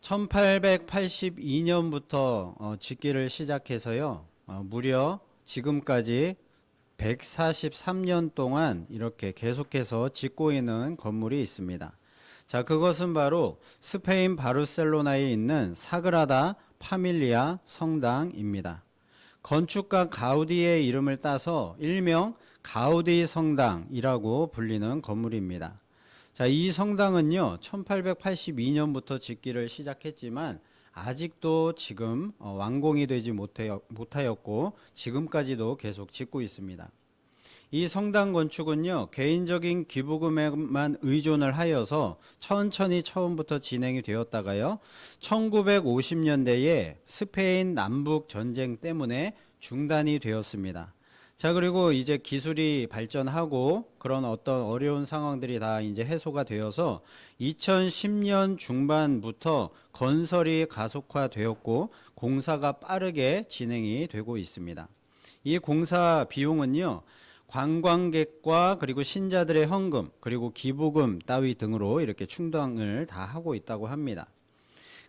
1882년부터 짓기를 시작해서요. 무려 지금까지 143년 동안 이렇게 계속해서 짓고 있는 건물이 있습니다. 자, 그것은 바로 스페인 바르셀로나에 있는 사그라다 파밀리아 성당입니다. 건축가 가우디의 이름을 따서 일명 가우디 성당이라고 불리는 건물입니다. 자, 이 성당은요, 1882년부터 짓기를 시작했지만 아직도 지금 완공이 되지 못하였고 지금까지도 계속 짓고 있습니다. 이 성당 건축은요, 개인적인 기부금에만 의존을 하여서 천천히 처음부터 진행이 되었다가요, 1950년대에 스페인 남북 전쟁 때문에 중단이 되었습니다. 자, 그리고 이제 기술이 발전하고 그런 어떤 어려운 상황들이 다 이제 해소가 되어서 2010년 중반부터 건설이 가속화되었고 공사가 빠르게 진행이 되고 있습니다. 이 공사 비용은요, 관광객과 그리고 신자들의 헌금 그리고 기부금 따위 등으로 이렇게 충당을 다 하고 있다고 합니다.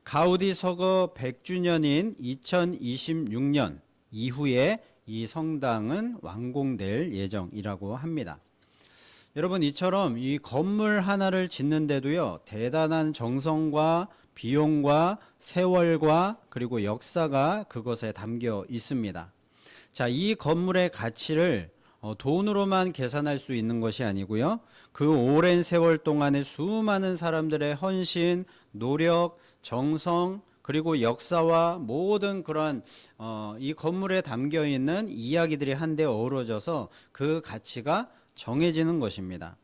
가우디 서거 100주년인 2026년 이후에 이 성당은 완공될 예정이라고 합니다. 여러분, 이처럼 이 건물 하나를 짓는데도요, 대단한 정성과 비용과 세월과 그리고 역사가 그것에 담겨 있습니다. 자, 이 건물의 가치를 돈으로만 계산할 수 있는 것이 아니고요, 그 오랜 세월 동안의 수많은 사람들의 헌신, 노력, 정성, 그리고 역사와 모든 그런 이 건물에 담겨 있는 이야기들이 한데 어우러져서 그 가치가 정해지는 것입니다.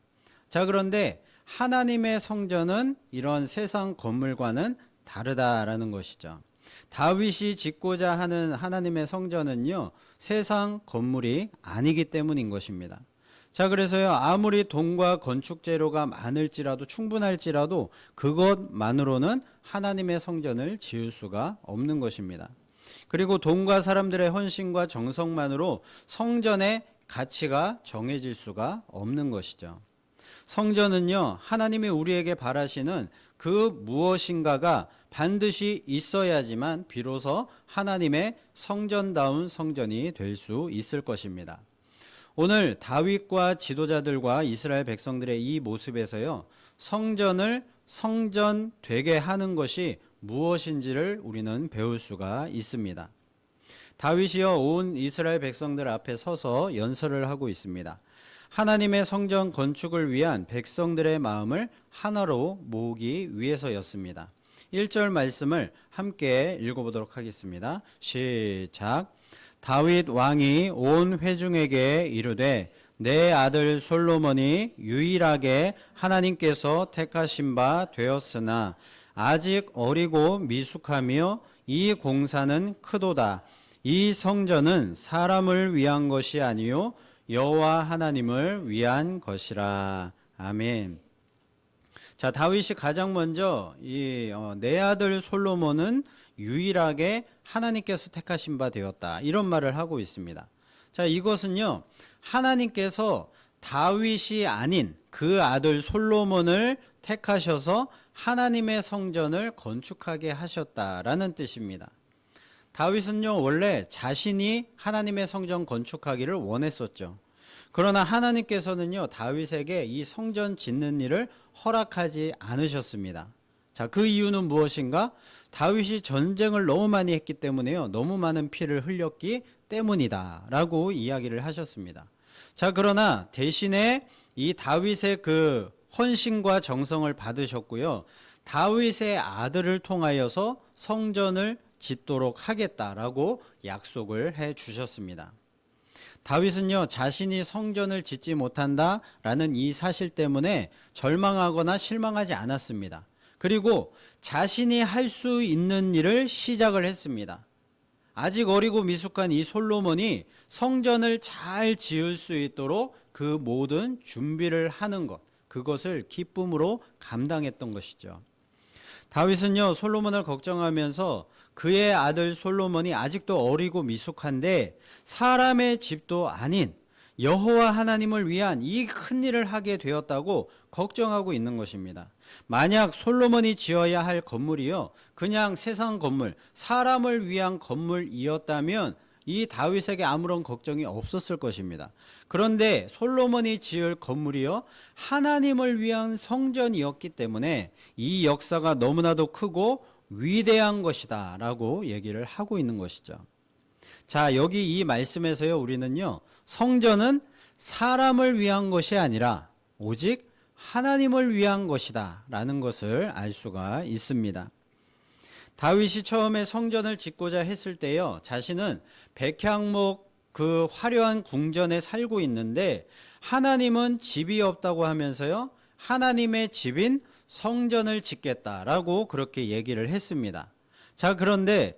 자, 그런데 하나님의 성전은 이런 세상 건물과는 다르다라는 것이죠. 다윗이 짓고자 하는 하나님의 성전은요, 세상 건물이 아니기 때문인 것입니다. 자, 그래서요, 아무리 돈과 건축 재료가 많을지라도 충분할지라도 그것만으로는 하나님의 성전을 지을 수가 없는 것입니다. 그리고 돈과 사람들의 헌신과 정성만으로 성전의 가치가 정해질 수가 없는 것이죠. 성전은요, 하나님이 우리에게 바라시는 그 무엇인가가 반드시 있어야지만 비로소 하나님의 성전다운 성전이 될 수 있을 것입니다. 오늘 다윗과 지도자들과 이스라엘 백성들의 이 모습에서요, 성전을 성전 되게 하는 것이 무엇인지를 우리는 배울 수가 있습니다. 다윗이요, 온 이스라엘 백성들 앞에 서서 연설을 하고 있습니다. 하나님의 성전 건축을 위한 백성들의 마음을 하나로 모으기 위해서였습니다. 1절 말씀을 함께 읽어보도록 하겠습니다. 시작. 다윗 왕이 온 회중에게 이르되 내 아들 솔로몬이 유일하게 하나님께서 택하신 바 되었으나 아직 어리고 미숙하며 이 공사는 크도다. 이 성전은 사람을 위한 것이 아니요 여호와 하나님을 위한 것이라. 아멘. 자, 다윗이 가장 먼저 내 아들 솔로몬은 유일하게 하나님께서 택하신 바 되었다, 이런 말을 하고 있습니다. 자, 이것은요, 하나님께서 다윗이 아닌 그 아들 솔로몬을 택하셔서 하나님의 성전을 건축하게 하셨다라는 뜻입니다. 다윗은요, 원래 자신이 하나님의 성전 건축하기를 원했었죠. 그러나 하나님께서는요, 다윗에게 이 성전 짓는 일을 허락하지 않으셨습니다. 자, 그 이유는 무엇인가? 다윗이 전쟁을 너무 많이 했기 때문에요, 너무 많은 피를 흘렸기 때문이다 라고 이야기를 하셨습니다. 자, 그러나 대신에 이 다윗의 그 헌신과 정성을 받으셨고요, 다윗의 아들을 통하여서 성전을 짓도록 하겠다라고 약속을 해 주셨습니다. 다윗은요, 자신이 성전을 짓지 못한다라는 이 사실 때문에 절망하거나 실망하지 않았습니다. 그리고 자신이 할 수 있는 일을 시작을 했습니다. 아직 어리고 미숙한 이 솔로몬이 성전을 잘 지을 수 있도록 그 모든 준비를 하는 것, 그것을 기쁨으로 감당했던 것이죠. 다윗은요, 솔로몬을 걱정하면서 그의 아들 솔로몬이 아직도 어리고 미숙한데 사람의 집도 아닌 여호와 하나님을 위한 이 큰 일을 하게 되었다고 걱정하고 있는 것입니다. 만약 솔로몬이 지어야 할 건물이요, 그냥 세상 건물, 사람을 위한 건물이었다면 이 다윗에게 아무런 걱정이 없었을 것입니다. 그런데 솔로몬이 지을 건물이요, 하나님을 위한 성전이었기 때문에 이 역사가 너무나도 크고 위대한 것이다 라고 얘기를 하고 있는 것이죠. 자, 여기 이 말씀에서요, 우리는요, 성전은 사람을 위한 것이 아니라 오직 하나님을 위한 것이다 라는 것을 알 수가 있습니다. 다윗이 처음에 성전을 짓고자 했을 때요, 자신은 백향목 그 화려한 궁전에 살고 있는데 하나님은 집이 없다고 하면서요, 하나님의 집인 성전을 짓겠다라고 그렇게 얘기를 했습니다. 자, 그런데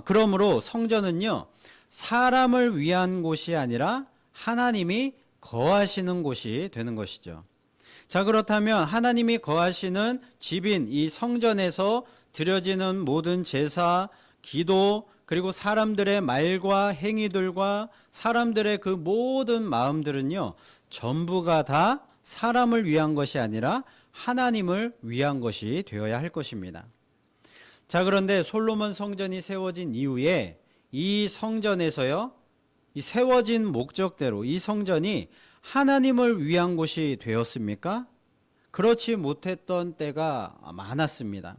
그러므로 성전은요, 사람을 위한 곳이 아니라 하나님이 거하시는 곳이 되는 것이죠. 자, 그렇다면 하나님이 거하시는 집인 이 성전에서 드려지는 모든 제사, 기도, 그리고 사람들의 말과 행위들과 사람들의 그 모든 마음들은요, 전부가 다 사람을 위한 것이 아니라 하나님을 위한 것이 되어야 할 것입니다. 자, 그런데 솔로몬 성전이 세워진 이후에 이 성전에서요, 이 세워진 목적대로 이 성전이 하나님을 위한 곳이 되었습니까? 그렇지 못했던 때가 많았습니다.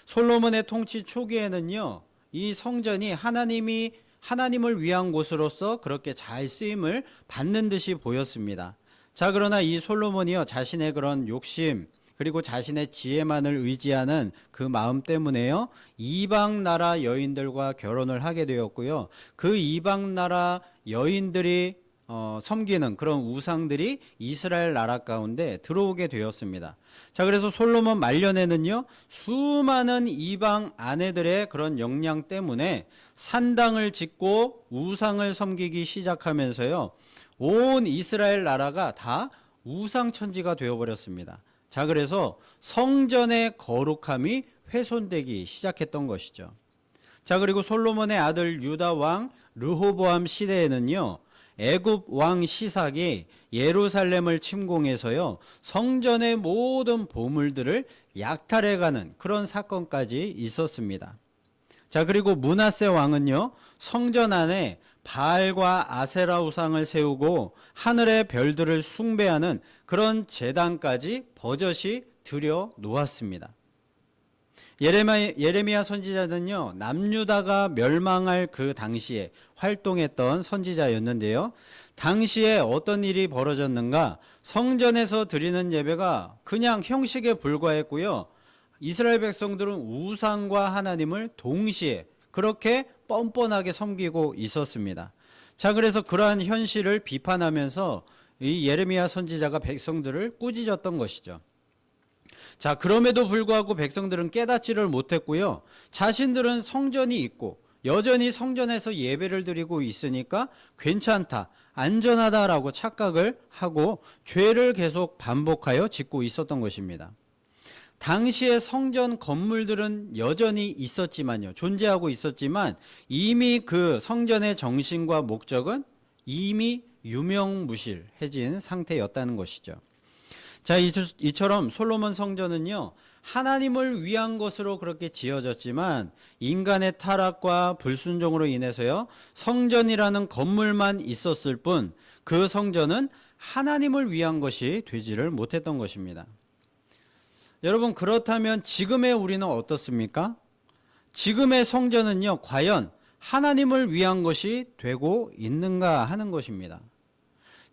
솔로몬의 통치 초기에는요, 이 성전이 하나님을 위한 곳으로서 그렇게 잘 쓰임을 받는 듯이 보였습니다. 자, 그러나 이 솔로몬이요, 자신의 그런 욕심, 그리고 자신의 지혜만을 의지하는 그 마음 때문에요, 이방 나라 여인들과 결혼을 하게 되었고요, 그 이방 나라 여인들이 섬기는 그런 우상들이 이스라엘 나라 가운데 들어오게 되었습니다. 자, 그래서 솔로몬 말년에는요, 수많은 이방 아내들의 그런 역량 때문에 산당을 짓고 우상을 섬기기 시작하면서요, 온 이스라엘 나라가 다 우상천지가 되어버렸습니다. 자, 그래서 성전의 거룩함이 훼손되기 시작했던 것이죠. 자, 그리고 솔로몬의 아들 유다 왕 르호보암 시대에는요, 애굽 왕 시삭이 예루살렘을 침공해서요, 성전의 모든 보물들을 약탈해가는 그런 사건까지 있었습니다. 자, 그리고 므낫세 왕은요, 성전 안에 바알과 아세라 우상을 세우고 하늘의 별들을 숭배하는 그런 제단까지 버젓이 들여 놓았습니다. 예레미야 선지자는요, 남유다가 멸망할 그 당시에 활동했던 선지자였는데요, 당시에 어떤 일이 벌어졌는가? 성전에서 드리는 예배가 그냥 형식에 불과했고요, 이스라엘 백성들은 우상과 하나님을 동시에 그렇게 뻔뻔하게 섬기고 있었습니다. 자, 그래서 그러한 현실을 비판하면서 이 예레미야 선지자가 백성들을 꾸짖었던 것이죠. 자, 그럼에도 불구하고 백성들은 깨닫지를 못했고요, 자신들은 성전이 있고 여전히 성전에서 예배를 드리고 있으니까 괜찮다, 안전하다라고 착각을 하고 죄를 계속 반복하여 짓고 있었던 것입니다. 당시의 성전 건물들은 여전히 있었지만요, 존재하고 있었지만 이미 그 성전의 정신과 목적은 이미 유명무실해진 상태였다는 것이죠. 자, 이처럼 솔로몬 성전은요, 하나님을 위한 것으로 그렇게 지어졌지만 인간의 타락과 불순종으로 인해서요, 성전이라는 건물만 있었을 뿐 그 성전은 하나님을 위한 것이 되지를 못했던 것입니다. 여러분, 그렇다면 지금의 우리는 어떻습니까? 지금의 성전은요, 과연 하나님을 위한 것이 되고 있는가 하는 것입니다.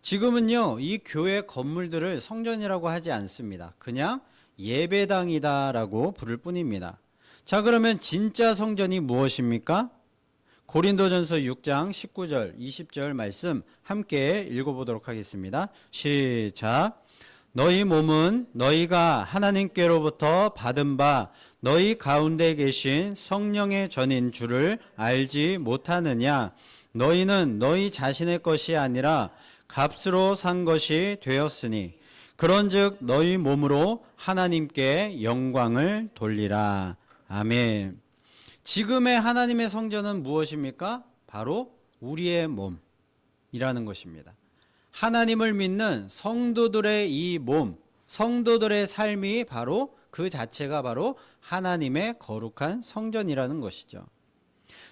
지금은요, 이 교회 건물들을 성전이라고 하지 않습니다. 그냥 예배당이다라고 부를 뿐입니다. 자, 그러면 진짜 성전이 무엇입니까? 고린도전서 6장 19절 20절 말씀 함께 읽어보도록 하겠습니다. 시작. 너희 몸은 너희가 하나님께로부터 받은 바 너희 가운데 계신 성령의 전인 줄을 알지 못하느냐? 너희는 너희 자신의 것이 아니라 값으로 산 것이 되었으니 그런즉 너희 몸으로 하나님께 영광을 돌리라. 아멘. 지금의 하나님의 성전은 무엇입니까? 바로 우리의 몸이라는 것입니다. 하나님을 믿는 성도들의 이 몸, 성도들의 삶이 바로 그 자체가 바로 하나님의 거룩한 성전이라는 것이죠.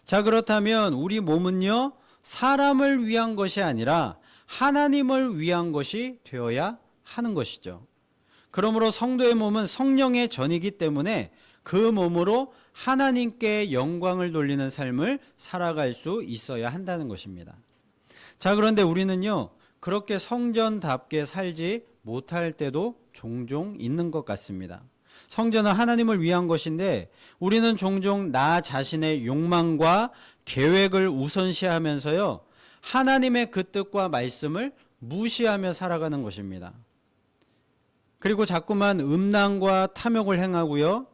자, 그렇다면 우리 몸은요, 사람을 위한 것이 아니라 하나님을 위한 것이 되어야 하는 것이죠. 그러므로 성도의 몸은 성령의 전이기 때문에 그 몸으로 하나님께 영광을 돌리는 삶을 살아갈 수 있어야 한다는 것입니다. 자, 그런데 우리는요, 그렇게 성전답게 살지 못할 때도 종종 있는 것 같습니다. 성전은 하나님을 위한 것인데 우리는 종종 나 자신의 욕망과 계획을 우선시하면서요, 하나님의 그 뜻과 말씀을 무시하며 살아가는 것입니다. 그리고 자꾸만 음란과 탐욕을 행하고요,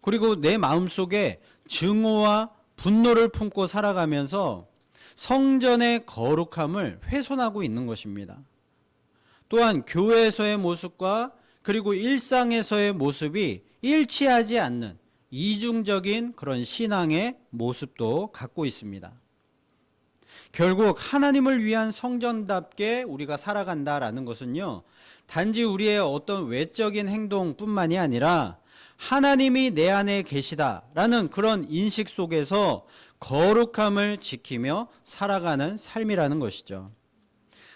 그리고 내 마음속에 증오와 분노를 품고 살아가면서 성전의 거룩함을 훼손하고 있는 것입니다. 또한 교회에서의 모습과 그리고 일상에서의 모습이 일치하지 않는 이중적인 그런 신앙의 모습도 갖고 있습니다. 결국 하나님을 위한 성전답게 우리가 살아간다라는 것은요, 단지 우리의 어떤 외적인 행동뿐만이 아니라 하나님이 내 안에 계시다라는 그런 인식 속에서 거룩함을 지키며 살아가는 삶이라는 것이죠.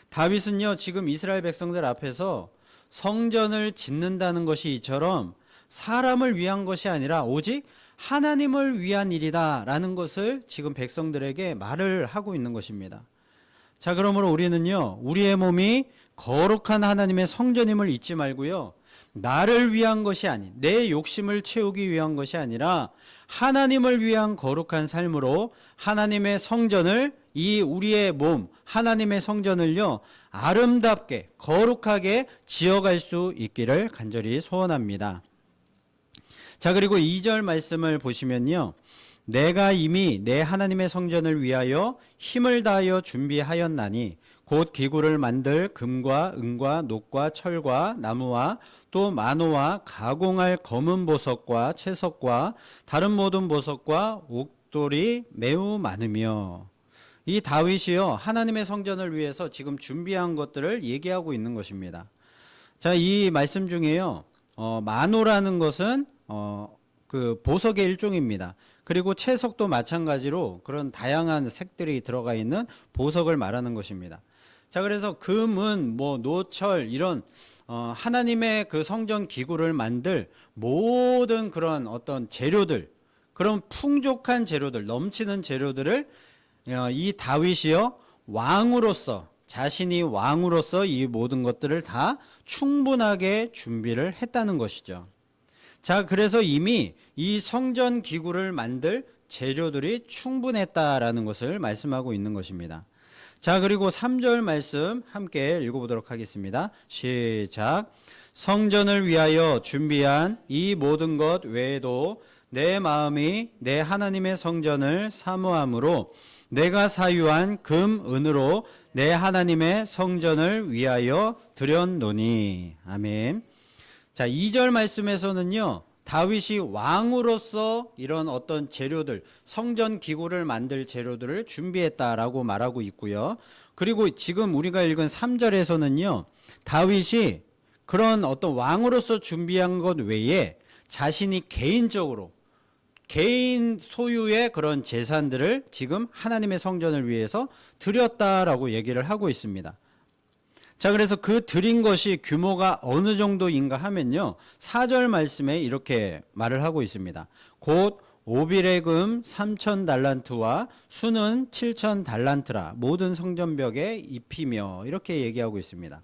다윗은요, 지금 이스라엘 백성들 앞에서 성전을 짓는다는 것이 이처럼 사람을 위한 것이 아니라 오직 하나님을 위한 일이다라는 것을 지금 백성들에게 말을 하고 있는 것입니다. 자, 그러므로 우리는요, 우리의 몸이 거룩한 하나님의 성전임을 잊지 말고요, 나를 위한 것이 아닌, 내 욕심을 채우기 위한 것이 아니라 하나님을 위한 거룩한 삶으로 하나님의 성전을, 이 우리의 몸, 하나님의 성전을요, 아름답게 거룩하게 지어갈 수 있기를 간절히 소원합니다. 자, 그리고 2절 말씀을 보시면요, 내가 이미 내 하나님의 성전을 위하여 힘을 다하여 준비하였나니 곧 기구를 만들 금과 은과 녹과 철과 나무와 또 만호와 가공할 검은 보석과 채석과 다른 모든 보석과 옥돌이 매우 많으며. 이 다윗이요, 하나님의 성전을 위해서 지금 준비한 것들을 얘기하고 있는 것입니다. 자, 이 말씀 중에요, 만호라는 것은 그 보석의 일종입니다. 그리고 채석도 마찬가지로 그런 다양한 색들이 들어가 있는 보석을 말하는 것입니다. 자, 그래서 금은 뭐 노철 이런 하나님의 그 성전 기구를 만들 모든 그런 어떤 재료들, 그런 풍족한 재료들, 넘치는 재료들을 이 다윗이요, 왕으로서, 자신이 왕으로서 이 모든 것들을 다 충분하게 준비를 했다는 것이죠. 자, 그래서 이미 이 성전 기구를 만들 재료들이 충분했다라는 것을 말씀하고 있는 것입니다. 자, 그리고 3절 말씀 함께 읽어보도록 하겠습니다. 시작. 성전을 위하여 준비한 이 모든 것 외에도 내 마음이 내 하나님의 성전을 사모함으로 내가 사유한 금, 은으로 내 하나님의 성전을 위하여 드렸노니. 아멘. 자, 2절 말씀에서는요, 다윗이 왕으로서 이런 어떤 재료들, 성전 기구를 만들 재료들을 준비했다라고 말하고 있고요. 그리고 지금 우리가 읽은 3절에서는요, 다윗이 그런 어떤 왕으로서 준비한 것 외에 자신이 개인적으로 개인 소유의 그런 재산들을 지금 하나님의 성전을 위해서 드렸다라고 얘기를 하고 있습니다. 자, 그래서 그 드린 것이 규모가 어느 정도인가 하면요, 4절 말씀에 이렇게 말을 하고 있습니다. 곧 오빌의 금 3,000달란트와 수는 7,000달란트라 모든 성전벽에 입히며, 이렇게 얘기하고 있습니다.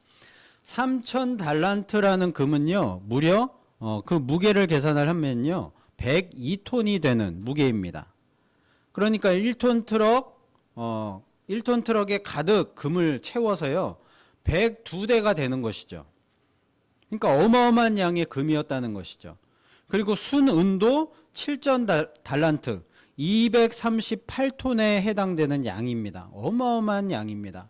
3,000달란트라는 금은요, 무려 그 무게를 계산을 하면요 102톤이 되는 무게입니다. 그러니까 1톤 트럭에 가득 금을 채워서요 102대가 되는 것이죠. 그러니까 어마어마한 양의 금이었다는 것이죠. 그리고 순은도 7,000달란트 238톤에 해당되는 양입니다. 어마어마한 양입니다.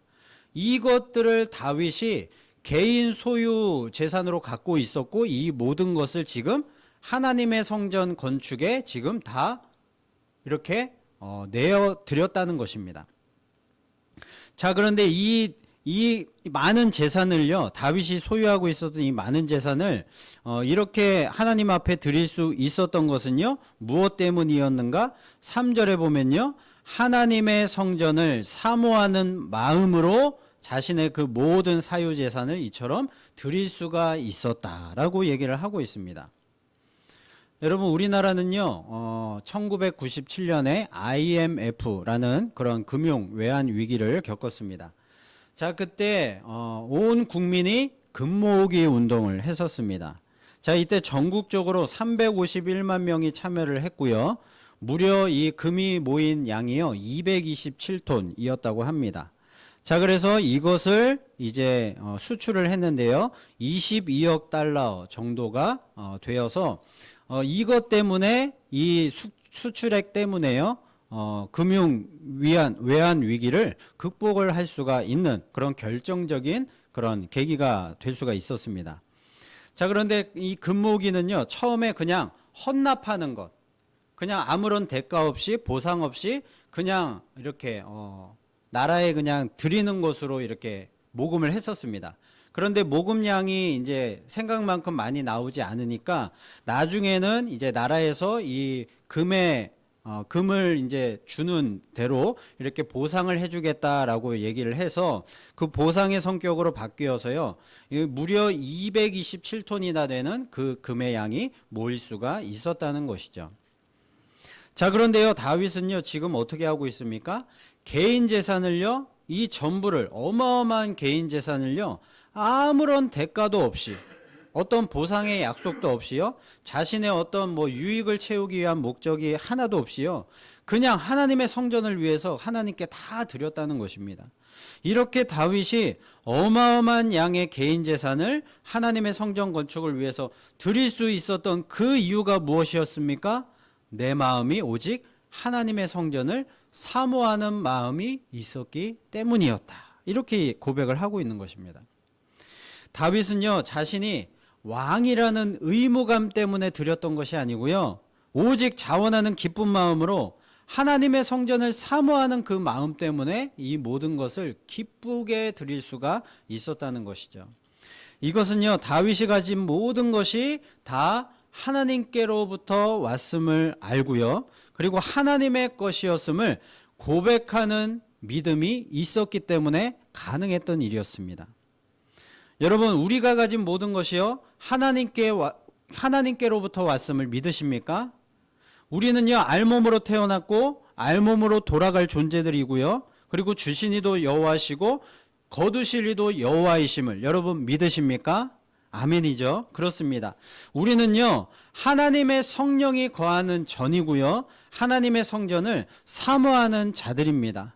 이것들을 다윗이 개인 소유 재산으로 갖고 있었고, 이 모든 것을 지금 하나님의 성전 건축에 지금 다 이렇게 내어 드렸다는 것입니다. 자, 그런데 이 이 많은 재산을요, 다윗이 소유하고 있었던 이 많은 재산을 이렇게 하나님 앞에 드릴 수 있었던 것은요, 무엇 때문이었는가? 3절에 보면요, 하나님의 성전을 사모하는 마음으로 자신의 그 모든 사유 재산을 이처럼 드릴 수가 있었다라고 얘기를 하고 있습니다. 여러분, 우리나라는요, 1997년에 IMF라는 그런 금융 외환 위기를 겪었습니다. 자, 그때 온 국민이 금 모으기 운동을 했었습니다. 자, 이때 전국적으로 351만 명이 참여를 했고요. 무려 이 금이 모인 양이요, 227톤이었다고 합니다. 자, 그래서 이것을 이제 수출을 했는데요, 22억 달러 정도가 되어서 이것 때문에 이 수출액 때문에요, 금융 외환 위기를 극복을 할 수가 있는 그런 결정적인 그런 계기가 될 수가 있었습니다. 자, 그런데 이 금모기는요, 처음에 그냥 헌납하는 것, 그냥 아무런 대가 없이 보상 없이 그냥 이렇게 나라에 그냥 드리는 것으로 이렇게 모금을 했었습니다. 그런데 모금량이 이제 생각만큼 많이 나오지 않으니까 나중에는 이제 나라에서 이 금을 이제 주는 대로 이렇게 보상을 해주겠다라고 얘기를 해서 그 보상의 성격으로 바뀌어서요, 무려 227톤이나 되는 그 금의 양이 모일 수가 있었다는 것이죠. 자, 그런데요, 다윗은요, 지금 어떻게 하고 있습니까? 개인 재산을요, 이 전부를, 어마어마한 개인 재산을요, 아무런 대가도 없이, 어떤 보상의 약속도 없이요, 자신의 어떤 뭐 유익을 채우기 위한 목적이 하나도 없이요, 그냥 하나님의 성전을 위해서 하나님께 다 드렸다는 것입니다. 이렇게 다윗이 어마어마한 양의 개인 재산을 하나님의 성전 건축을 위해서 드릴 수 있었던 그 이유가 무엇이었습니까? 내 마음이 오직 하나님의 성전을 사모하는 마음이 있었기 때문이었다. 이렇게 고백을 하고 있는 것입니다. 다윗은요, 자신이 왕이라는 의무감 때문에 드렸던 것이 아니고요, 오직 자원하는 기쁜 마음으로 하나님의 성전을 사모하는 그 마음 때문에 이 모든 것을 기쁘게 드릴 수가 있었다는 것이죠. 이것은요, 다윗이 가진 모든 것이 다 하나님께로부터 왔음을 알고요, 그리고 하나님의 것이었음을 고백하는 믿음이 있었기 때문에 가능했던 일이었습니다. 여러분, 우리가 가진 모든 것이요, 하나님께로부터 왔음을 믿으십니까? 우리는요, 알몸으로 태어났고 알몸으로 돌아갈 존재들이고요, 그리고 주신 이도 여호와시고 거두실 이도 여호와이심을 여러분 믿으십니까? 아멘이죠. 그렇습니다. 우리는요, 하나님의 성령이 거하는 전이고요, 하나님의 성전을 사모하는 자들입니다.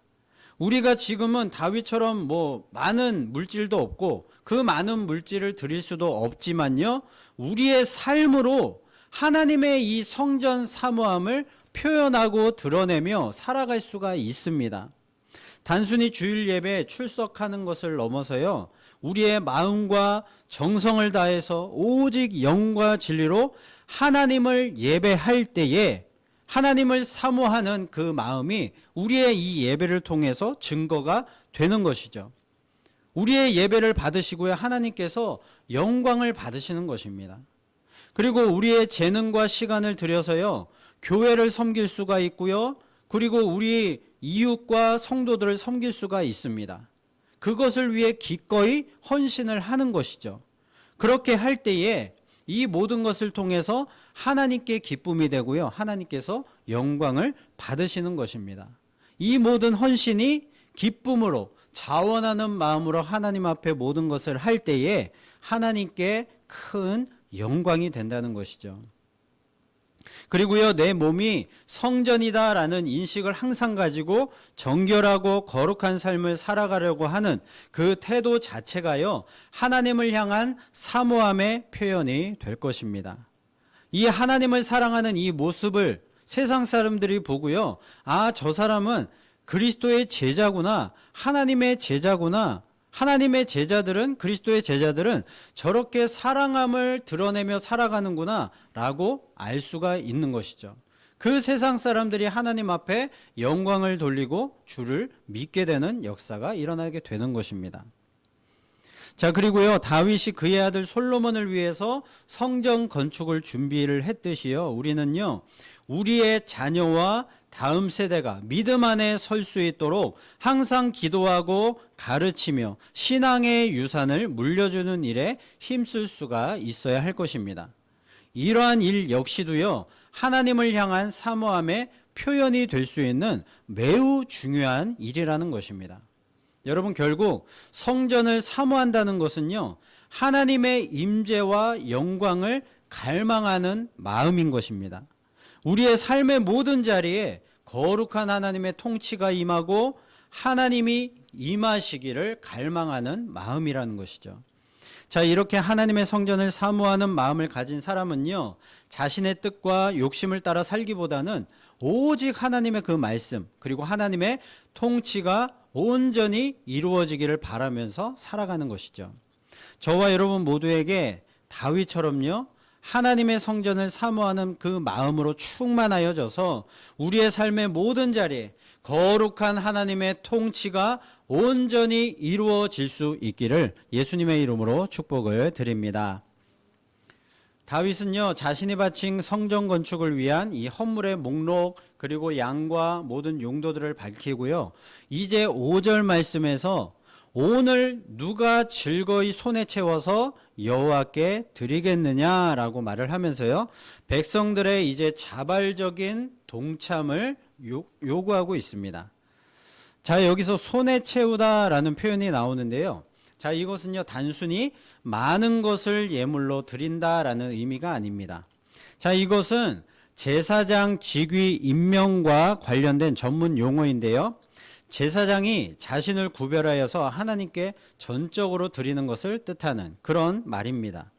우리가 지금은 다윗처럼 뭐 많은 물질도 없고 그 많은 물질을 드릴 수도 없지만요, 우리의 삶으로 하나님의 이 성전 사모함을 표현하고 드러내며 살아갈 수가 있습니다. 단순히 주일 예배에 출석하는 것을 넘어서요, 우리의 마음과 정성을 다해서 오직 영과 진리로 하나님을 예배할 때에 하나님을 사모하는 그 마음이 우리의 이 예배를 통해서 증거가 되는 것이죠. 우리의 예배를 받으시고요, 하나님께서 영광을 받으시는 것입니다. 그리고 우리의 재능과 시간을 들여서요, 교회를 섬길 수가 있고요, 그리고 우리 이웃과 성도들을 섬길 수가 있습니다. 그것을 위해 기꺼이 헌신을 하는 것이죠. 그렇게 할 때에 이 모든 것을 통해서 하나님께 기쁨이 되고요, 하나님께서 영광을 받으시는 것입니다. 이 모든 헌신이 기쁨으로 자원하는 마음으로 하나님 앞에 모든 것을 할 때에 하나님께 큰 영광이 된다는 것이죠. 그리고요, 내 몸이 성전이다라는 인식을 항상 가지고 정결하고 거룩한 삶을 살아가려고 하는 그 태도 자체가요, 하나님을 향한 사모함의 표현이 될 것입니다. 이 하나님을 사랑하는 이 모습을 세상 사람들이 보고요, 아, 저 사람은 그리스도의 제자구나, 하나님의 제자구나, 하나님의 제자들은, 그리스도의 제자들은 저렇게 사랑함을 드러내며 살아가는구나 라고 알 수가 있는 것이죠. 그 세상 사람들이 하나님 앞에 영광을 돌리고 주를 믿게 되는 역사가 일어나게 되는 것입니다. 자, 그리고요, 다윗이 그의 아들 솔로몬을 위해서 성전 건축을 준비를 했듯이요, 우리는요, 우리의 자녀와 다음 세대가 믿음 안에 설 수 있도록 항상 기도하고 가르치며 신앙의 유산을 물려주는 일에 힘쓸 수가 있어야 할 것입니다. 이러한 일 역시도요, 하나님을 향한 사모함의 표현이 될 수 있는 매우 중요한 일이라는 것입니다. 여러분, 결국 성전을 사모한다는 것은요, 하나님의 임재와 영광을 갈망하는 마음인 것입니다. 우리의 삶의 모든 자리에 거룩한 하나님의 통치가 임하고 하나님이 임하시기를 갈망하는 마음이라는 것이죠. 자, 이렇게 하나님의 성전을 사모하는 마음을 가진 사람은요, 자신의 뜻과 욕심을 따라 살기보다는 오직 하나님의 그 말씀, 그리고 하나님의 통치가 온전히 이루어지기를 바라면서 살아가는 것이죠. 저와 여러분 모두에게 다윗처럼요, 하나님의 성전을 사모하는 그 마음으로 충만하여져서 우리의 삶의 모든 자리에 거룩한 하나님의 통치가 온전히 이루어질 수 있기를 예수님의 이름으로 축복을 드립니다. 다윗은요, 자신이 바친 성전 건축을 위한 이 헌물의 목록, 그리고 양과 모든 용도들을 밝히고요, 이제 5절 말씀에서 오늘 누가 즐거이 손에 채워서 여호와께 드리겠느냐라고 말을 하면서요, 백성들의 이제 자발적인 동참을 요구하고 있습니다. 자, 여기서 손에 채우다라는 표현이 나오는데요, 자, 이것은요, 단순히 많은 것을 예물로 드린다라는 의미가 아닙니다. 자, 이것은 제사장 직위 임명과 관련된 전문 용어인데요, 제사장이 자신을 구별하여서 하나님께 전적으로 드리는 것을 뜻하는 그런 말입니다.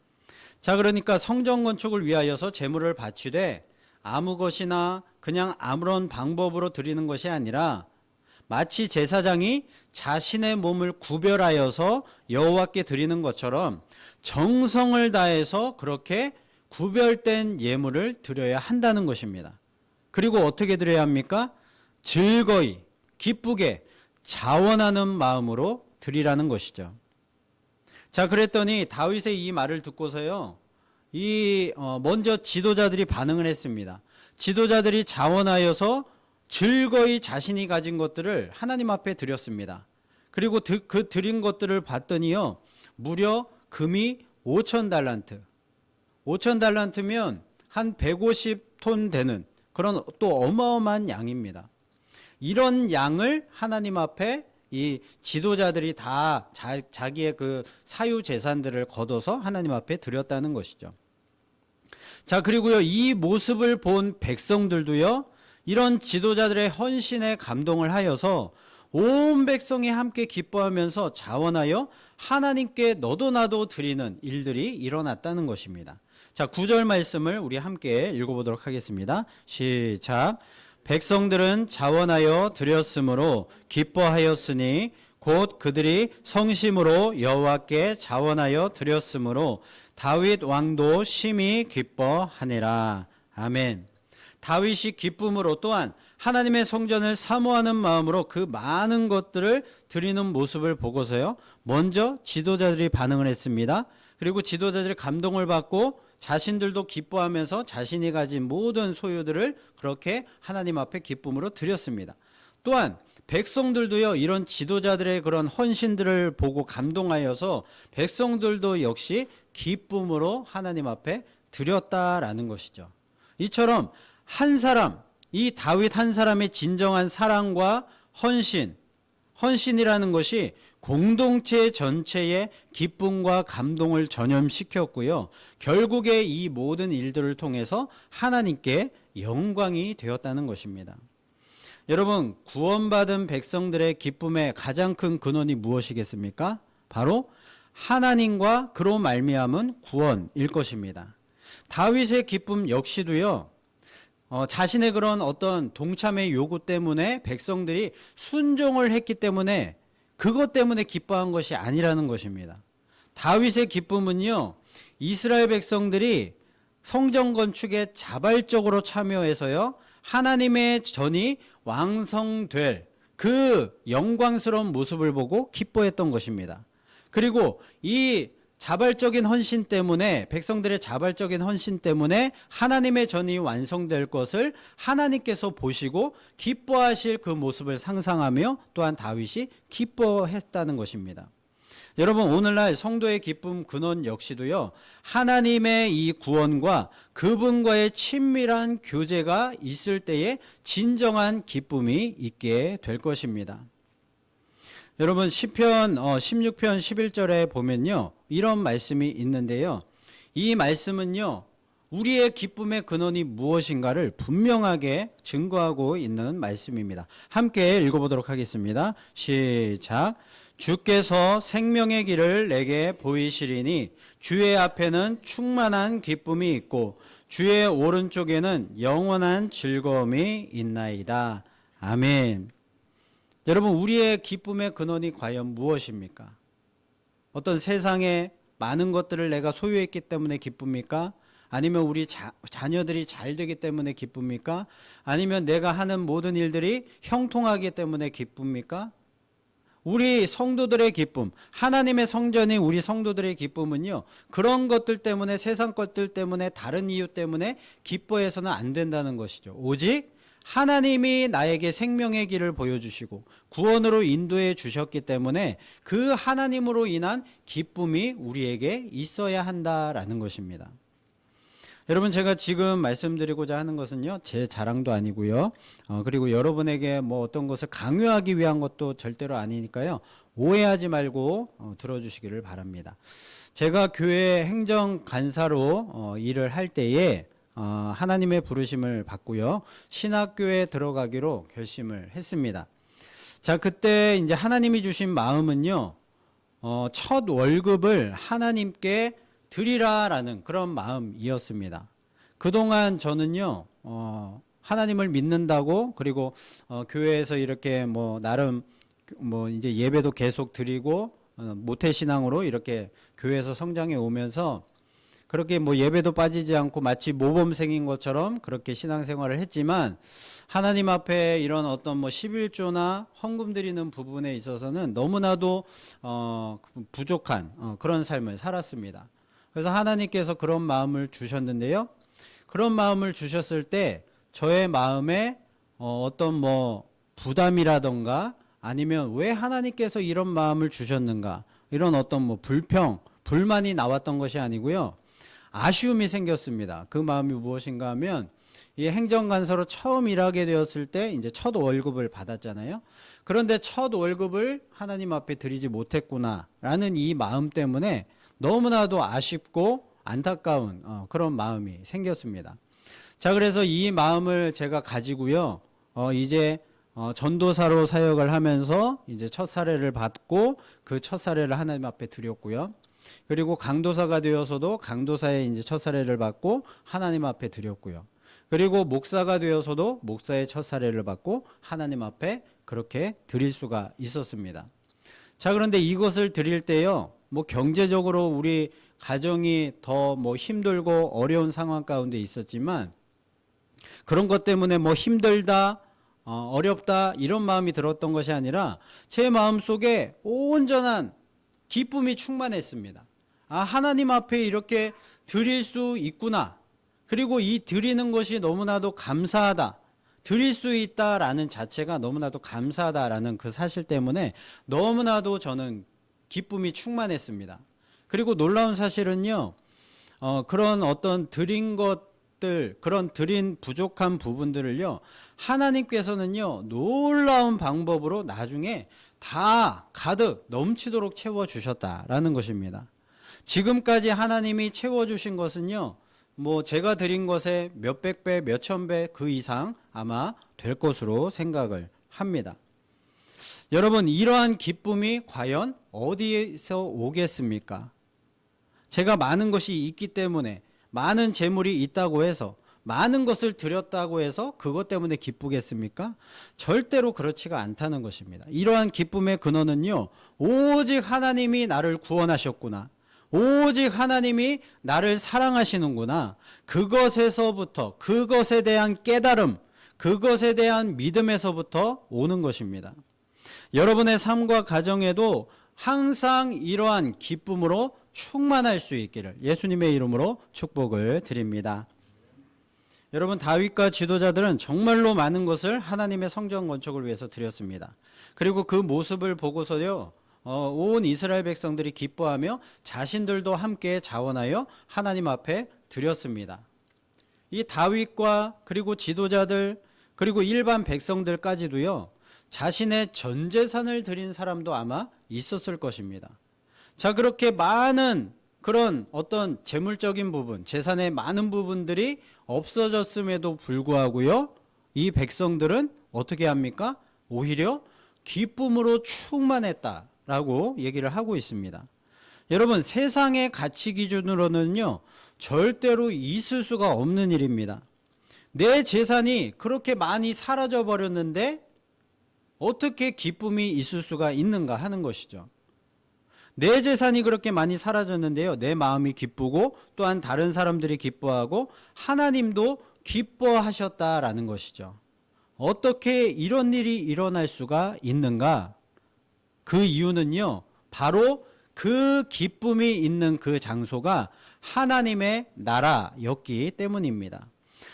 자, 그러니까 성전 건축을 위하여서 제물을 바치되 아무 것이나 그냥 아무런 방법으로 드리는 것이 아니라 마치 제사장이 자신의 몸을 구별하여서 여호와께 드리는 것처럼 정성을 다해서 그렇게 구별된 예물을 드려야 한다는 것입니다. 그리고 어떻게 드려야 합니까? 즐거이, 기쁘게, 자원하는 마음으로 드리라는 것이죠. 자, 그랬더니 다윗의 이 말을 듣고서요, 먼저 지도자들이 반응을 했습니다. 지도자들이 자원하여서 즐거이 자신이 가진 것들을 하나님 앞에 드렸습니다. 그리고 그 드린 것들을 봤더니요, 무려 금이 5,000달란트. 5,000달란트면 한 150톤 되는 그런 또 어마어마한 양입니다. 이런 양을 하나님 앞에 이 지도자들이 다 자기의 그 사유 재산들을 걷어서 하나님 앞에 드렸다는 것이죠. 자, 그리고요, 이 모습을 본 백성들도요, 이런 지도자들의 헌신에 감동을 하여서 온 백성이 함께 기뻐하면서 자원하여 하나님께 너도 나도 드리는 일들이 일어났다는 것입니다. 자, 9절 말씀을 우리 함께 읽어보도록 하겠습니다. 시작. 백성들은 자원하여 드렸으므로 기뻐하였으니 곧 그들이 성심으로 여호와께 자원하여 드렸으므로 다윗 왕도 심히 기뻐하니라. 아멘. 다윗이 기쁨으로 또한 하나님의 성전을 사모하는 마음으로 그 많은 것들을 드리는 모습을 보고서요, 먼저 지도자들이 반응을 했습니다. 그리고 지도자들이 감동을 받고 자신들도 기뻐하면서 자신이 가진 모든 소유들을 그렇게 하나님 앞에 기쁨으로 드렸습니다. 또한 백성들도요, 이런 지도자들의 그런 헌신들을 보고 감동하여서 백성들도 역시 기쁨으로 하나님 앞에 드렸다라는 것이죠. 이처럼 한 사람, 이 다윗 한 사람의 진정한 사랑과 헌신이라는 것이 공동체 전체의 기쁨과 감동을 전염시켰고요, 결국에 이 모든 일들을 통해서 하나님께 영광이 되었다는 것입니다. 여러분, 구원받은 백성들의 기쁨의 가장 큰 근원이 무엇이겠습니까? 바로 하나님과 그로 말미암은 구원일 것입니다. 다윗의 기쁨 역시도요, 자신의 그런 어떤 동참의 요구 때문에 백성들이 순종을 했기 때문에 그것 때문에 기뻐한 것이 아니라는 것입니다. 다윗의 기쁨은요, 이스라엘 백성들이 성전 건축에 자발적으로 참여해서요, 하나님의 전이 완성될 그 영광스러운 모습을 보고 기뻐했던 것입니다. 그리고 이 자발적인 헌신 때문에, 백성들의 자발적인 헌신 때문에 하나님의 전이 완성될 것을 하나님께서 보시고 기뻐하실 그 모습을 상상하며 또한 다윗이 기뻐했다는 것입니다. 여러분, 오늘날 성도의 기쁨 근원 역시도요, 하나님의 이 구원과 그분과의 친밀한 교제가 있을 때에 진정한 기쁨이 있게 될 것입니다. 여러분, 시편 16편 11절에 보면요, 이런 말씀이 있는데요, 이 말씀은요, 우리의 기쁨의 근원이 무엇인가를 분명하게 증거하고 있는 말씀입니다. 함께 읽어보도록 하겠습니다. 시작. 주께서 생명의 길을 내게 보이시리니 주의 앞에는 충만한 기쁨이 있고 주의 오른쪽에는 영원한 즐거움이 있나이다. 아멘. 여러분, 우리의 기쁨의 근원이 과연 무엇입니까? 어떤 세상에 많은 것들을 내가 소유했기 때문에 기쁩니까? 아니면 우리 자녀들이 잘 되기 때문에 기쁩니까? 아니면 내가 하는 모든 일들이 형통하기 때문에 기쁩니까? 우리 성도들의 기쁨, 하나님의 성전인 우리 성도들의 기쁨은요, 그런 것들 때문에, 세상 것들 때문에, 다른 이유 때문에 기뻐해서는 안 된다는 것이죠. 오직 하나님이 나에게 생명의 길을 보여주시고 구원으로 인도해 주셨기 때문에 그 하나님으로 인한 기쁨이 우리에게 있어야 한다라는 것입니다. 여러분, 제가 지금 말씀드리고자 하는 것은요, 제 자랑도 아니고요, 그리고 여러분에게 뭐 어떤 것을 강요하기 위한 것도 절대로 아니니까요, 오해하지 말고 들어주시기를 바랍니다. 제가 교회 행정간사로 일을 할 때에 하나님의 부르심을 받고요, 신학교에 들어가기로 결심을 했습니다. 자, 그때 이제 하나님이 주신 마음은요, 첫 월급을 하나님께 드리라라는 그런 마음이었습니다. 그동안 저는요, 하나님을 믿는다고, 그리고 교회에서 이렇게 뭐 나름 뭐 이제 예배도 계속 드리고 모태신앙으로 이렇게 교회에서 성장해 오면서 그렇게 뭐 예배도 빠지지 않고 마치 모범생인 것처럼 그렇게 신앙생활을 했지만, 하나님 앞에 이런 어떤 뭐 11조나 헌금 드리는 부분에 있어서는 너무나도 부족한 그런 삶을 살았습니다. 그래서 하나님께서 그런 마음을 주셨는데요, 그런 마음을 주셨을 때 저의 마음에 어떤 뭐 부담이라던가 아니면 왜 하나님께서 이런 마음을 주셨는가, 이런 어떤 뭐 불만이 나왔던 것이 아니고요, 아쉬움이 생겼습니다. 그 마음이 무엇인가 하면, 이 행정간사로 처음 일하게 되었을 때 이제 첫 월급을 받았잖아요. 그런데 첫 월급을 하나님 앞에 드리지 못했구나라는 이 마음 때문에 너무나도 아쉽고 안타까운 그런 마음이 생겼습니다. 자, 그래서 이 마음을 제가 가지고요, 이제 전도사로 사역을 하면서 이제 첫 사례를 받고 그 첫 사례를 하나님 앞에 드렸고요. 그리고 강도사가 되어서도 강도사의 이제 첫 사례를 받고 하나님 앞에 드렸고요. 그리고 목사가 되어서도 목사의 첫 사례를 받고 하나님 앞에 그렇게 드릴 수가 있었습니다. 자, 그런데 이것을 드릴 때요, 뭐 경제적으로 우리 가정이 더 뭐 힘들고 어려운 상황 가운데 있었지만, 그런 것 때문에 뭐 힘들다, 어렵다 이런 마음이 들었던 것이 아니라 제 마음속에 온전한 기쁨이 충만했습니다. 아, 하나님 앞에 이렇게 드릴 수 있구나. 그리고 이 드리는 것이 너무나도 감사하다. 드릴 수 있다라는 자체가 너무나도 감사하다라는 그 사실 때문에 너무나도 저는 기쁨이 충만했습니다. 그리고 놀라운 사실은요, 그런 어떤 드린 것들, 그런 드린 부족한 부분들을요, 하나님께서는요, 놀라운 방법으로 나중에 다 가득 넘치도록 채워주셨다라는 것입니다. 지금까지 하나님이 채워주신 것은요, 뭐 제가 드린 것의 몇백 배, 몇천 배 그 이상 아마 될 것으로 생각을 합니다. 여러분, 이러한 기쁨이 과연 어디에서 오겠습니까? 제가 많은 것이 있기 때문에, 많은 재물이 있다고 해서, 많은 것을 드렸다고 해서 그것 때문에 기쁘겠습니까? 절대로 그렇지가 않다는 것입니다. 이러한 기쁨의 근원은요, 오직 하나님이 나를 구원하셨구나, 오직 하나님이 나를 사랑하시는구나, 그것에서부터, 그것에 대한 깨달음, 그것에 대한 믿음에서부터 오는 것입니다. 여러분의 삶과 가정에도 항상 이러한 기쁨으로 충만할 수 있기를 예수님의 이름으로 축복을 드립니다. 여러분, 다윗과 지도자들은 정말로 많은 것을 하나님의 성전 건축을 위해서 드렸습니다. 그리고 그 모습을 보고서요, 온 이스라엘 백성들이 기뻐하며 자신들도 함께 자원하여 하나님 앞에 드렸습니다. 이 다윗과 그리고 지도자들 그리고 일반 백성들까지도요, 자신의 전 재산을 드린 사람도 아마 있었을 것입니다. 자, 그렇게 많은 그런 어떤 재물적인 부분, 재산의 많은 부분들이 없어졌음에도 불구하고요, 이 백성들은 어떻게 합니까? 오히려 기쁨으로 충만했다라고 얘기를 하고 있습니다. 여러분, 세상의 가치 기준으로는요, 절대로 있을 수가 없는 일입니다. 내 재산이 그렇게 많이 사라져 버렸는데 어떻게 기쁨이 있을 수가 있는가 하는 것이죠. 내 재산이 그렇게 많이 사라졌는데요, 내 마음이 기쁘고 또한 다른 사람들이 기뻐하고 하나님도 기뻐하셨다라는 것이죠. 어떻게 이런 일이 일어날 수가 있는가? 그 이유는요, 바로 그 기쁨이 있는 그 장소가 하나님의 나라였기 때문입니다.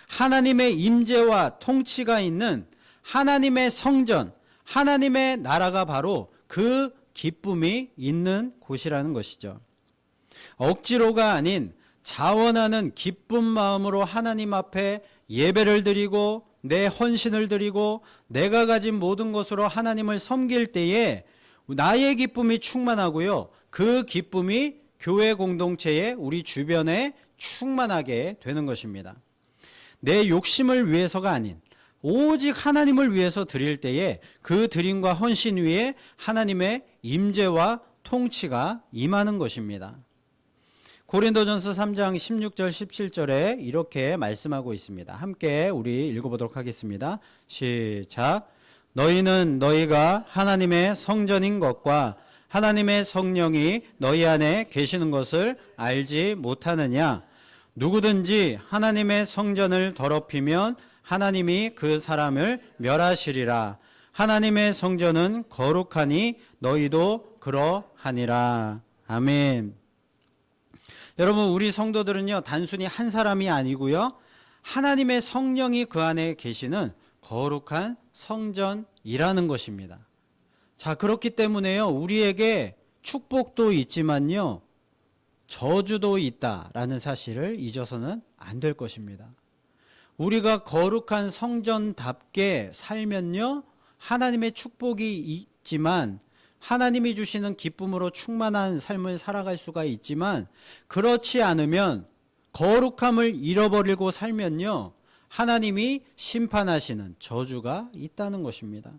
하나님의 임재와 통치가 있는 하나님의 성전, 하나님의 나라가 바로 그 기쁨이 있는 곳이라는 것이죠. 억지로가 아닌 자원하는 기쁜 마음으로 하나님 앞에 예배를 드리고 내 헌신을 드리고 내가 가진 모든 것으로 하나님을 섬길 때에 나의 기쁨이 충만하고요, 그 기쁨이 교회 공동체에 우리 주변에 충만하게 되는 것입니다. 내 욕심을 위해서가 아닌 오직 하나님을 위해서 드릴 때에 그 드림과 헌신 위에 하나님의 임재와 통치가 임하는 것입니다. 고린도전서 3장 16절 17절에 이렇게 말씀하고 있습니다. 함께 우리 읽어보도록 하겠습니다. 시작. 너희는 너희가 하나님의 성전인 것과 하나님의 성령이 너희 안에 계시는 것을 알지 못하느냐? 누구든지 하나님의 성전을 더럽히면 하나님이 그 사람을 멸하시리라. 하나님의 성전은 거룩하니 너희도 그러하니라. 아멘. 여러분, 우리 성도들은요, 단순히 한 사람이 아니고요, 하나님의 성령이 그 안에 계시는 거룩한 성전이라는 것입니다. 자, 그렇기 때문에요, 우리에게 축복도 있지만요, 저주도 있다라는 사실을 잊어서는 안 될 것입니다. 우리가 거룩한 성전답게 살면요, 하나님의 축복이 있지만 하나님이 주시는 기쁨으로 충만한 삶을 살아갈 수가 있지만, 그렇지 않으면 거룩함을 잃어버리고 살면요, 하나님이 심판하시는 저주가 있다는 것입니다.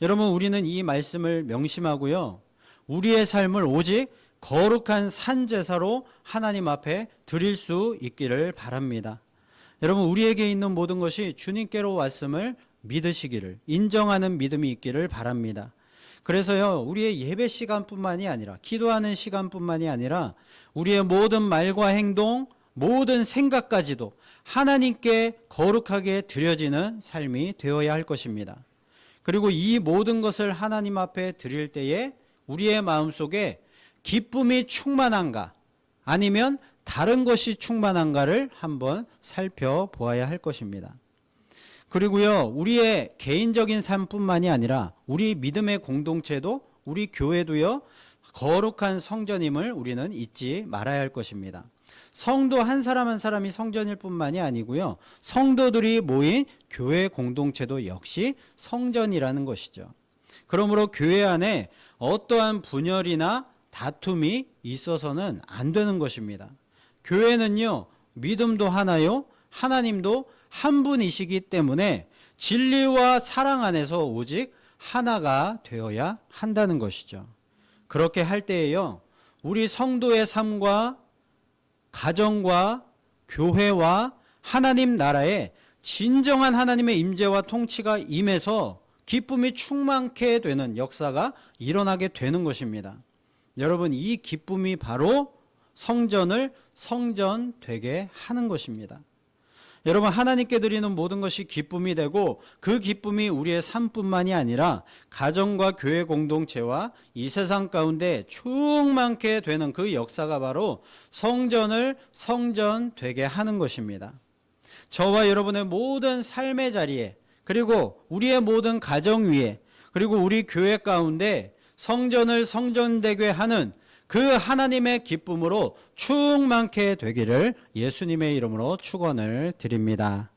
여러분, 우리는 이 말씀을 명심하고요, 우리의 삶을 오직 거룩한 산제사로 하나님 앞에 드릴 수 있기를 바랍니다. 여러분, 우리에게 있는 모든 것이 주님께로 왔음을 믿으시기를, 인정하는 믿음이 있기를 바랍니다. 그래서요, 우리의 예배 시간뿐만이 아니라, 기도하는 시간뿐만이 아니라 우리의 모든 말과 행동, 모든 생각까지도 하나님께 거룩하게 드려지는 삶이 되어야 할 것입니다. 그리고 이 모든 것을 하나님 앞에 드릴 때에 우리의 마음속에 기쁨이 충만한가, 아니면 다른 것이 충만한가를 한번 살펴보아야 할 것입니다. 그리고요, 우리의 개인적인 삶뿐만이 아니라 우리 믿음의 공동체도, 우리 교회도요, 거룩한 성전임을 우리는 잊지 말아야 할 것입니다. 성도 한 사람 한 사람이 성전일 뿐만이 아니고요, 성도들이 모인 교회 공동체도 역시 성전이라는 것이죠. 그러므로 교회 안에 어떠한 분열이나 다툼이 있어서는 안 되는 것입니다. 교회는요, 믿음도 하나요, 하나님도 한 분이시기 때문에 진리와 사랑 안에서 오직 하나가 되어야 한다는 것이죠. 그렇게 할 때에요, 우리 성도의 삶과 가정과 교회와 하나님 나라에 진정한 하나님의 임재와 통치가 임해서 기쁨이 충만케 되는 역사가 일어나게 되는 것입니다. 여러분, 이 기쁨이 바로 성전을 성전 되게 하는 것입니다. 여러분, 하나님께 드리는 모든 것이 기쁨이 되고 그 기쁨이 우리의 삶뿐만이 아니라 가정과 교회 공동체와 이 세상 가운데 충만케 되는 그 역사가 바로 성전을 성전 되게 하는 것입니다. 저와 여러분의 모든 삶의 자리에, 그리고 우리의 모든 가정 위에, 그리고 우리 교회 가운데 성전을 성전되게 하는 그 하나님의 기쁨으로 충만케 되기를 예수님의 이름으로 축원을 드립니다.